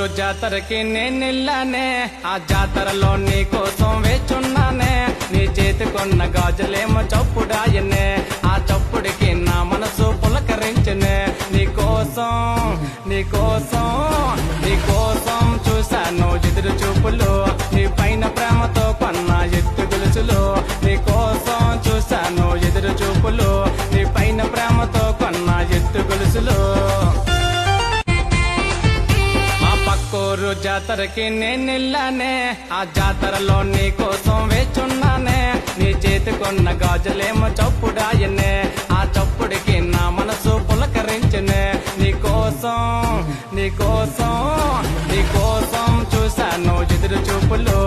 జాతరకి నేనెళ్ళానే, ఆ జాతరలో నీ కోసం వేచున్నానే. నీ చేతికొన్న గాజులేమో చప్పుడాయనే, ఆ చప్పుడికి నా మనసు పులకరించనే. నీకోసం నీకోసం నీకోసం చూశాను ఎదురు చూపులు, నీ పైన ప్రేమతో కొన్న ఎత్తు గొలుసులు. నీకోసం చూశాను ఎదురు చూపులు, నీ పైన ప్రేమతో కొన్న ఎత్తు గొలుసులు. పక్కూరు జాతరకి నేనెళ్ళానే, ఆ జాతరలో నీ కోసం వేచున్నానే. నీ చేతికొన్న గాజులేమో చప్పుడాయనే, ఆ చప్పుడికి నా మనసు పులకరించనే. నీకోసం నీకోసం నీకోసం చూశాను ఎదురు చూపులు,